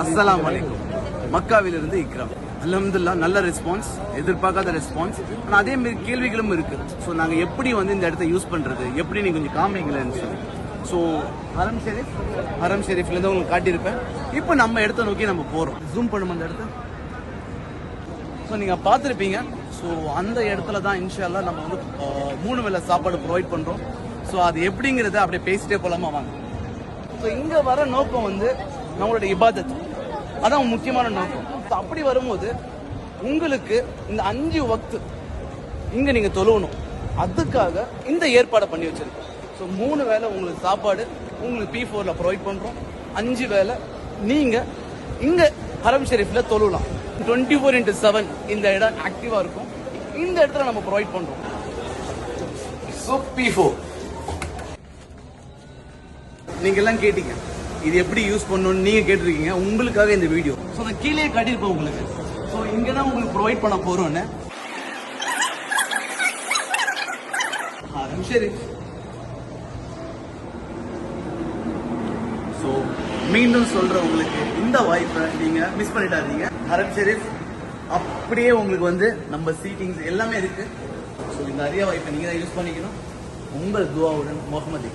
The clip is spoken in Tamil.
அஸ்ஸலாமு அலைக்கும். மக்காவிலிருந்து இக்ரம். அல்ஹம்துலில்லாஹ், நல்ல ரெஸ்பான்ஸ், எதிர்பார்க்காத ரெஸ்பான்ஸ். ஆனால் அதே மாதிரி கேள்விகளும் இருக்கு. ஸோ நாங்கள் எப்படி வந்து இந்த இடத்த யூஸ் பண்றது, எப்படி நீங்க கொஞ்சம் காமிங்களேன்னு சொல்லி. ஸோ ஹரம் ஷெரீஃப்லேருந்து உங்களுக்கு காட்டியிருப்பேன். இப்போ நம்ம இடத்த நோக்கி நம்ம போறோம். ஜூம் பண்ணும் அந்த இடத்த. ஸோ நீங்க பார்த்துருப்பீங்க. ஸோ அந்த இடத்துல தான் இன்ஷா அல்லாஹ் நம்ம வந்து 3 வேளை சாப்பாடு ப்ரொவைட் பண்றோம். ஸோ அது எப்படிங்கிறத அப்படியே பேசிட்டே போலாமா வாங்க. ஸோ இங்க வர நோக்கம் வந்து நம்மளோட இபாதத், அதான் முக்கியமான நோக்கம். அப்படி வரும்போது உங்களுக்கு இந்த 5 வக்து இங்க நீங்க தொழுவணும். அதுக்காக இந்த ஏற்பாடை பண்ணி வச்சிருக்கோம். ஸோ 3 வேளை உங்களுக்கு சாப்பாடு உங்களுக்கு P4ல ப்ரொவைட் பண்றோம். 5 வேளை நீங்க இங்க ஹரம் ஷெரீஃப்ல தொழுலாம். 24/7 இந்த இடம் ஆக்டிவா இருக்கும். இந்த இடத்துல நம்ம ப்ரொவைட் பண்றோம். ஸோ P4 நீங்க எல்லாம் கேட்டீங்க, இது எப்படி யூஸ் பண்ணணும்னு நீங்க கேட்டிருக்கீங்க. உங்களுக்காக இந்த வீடியோ. ஸோ நான் கீழே காட்டியிருப்பேன் உங்களுக்கு. ஸோ இங்க தான் உங்களுக்கு ப்ரொவைட் பண்ண போறோம்னு. சரி, ஸோ மீண்டும் சொல்றேன், உங்களுக்கு இந்த வாய்ப்பை நீங்க மிஸ் பண்ணிட்டாதீங்க. ஹரம் ஷெரீஃப் அப்படியே உங்களுக்கு வந்து நம்ம சீட்டிங்ஸ் எல்லாமே இருக்கு. ஸோ இந்த அரிய வாய்ப்பை நீங்க தான் யூஸ் பண்ணிக்கணும். உங்கள் துஆவுடன் முகமது.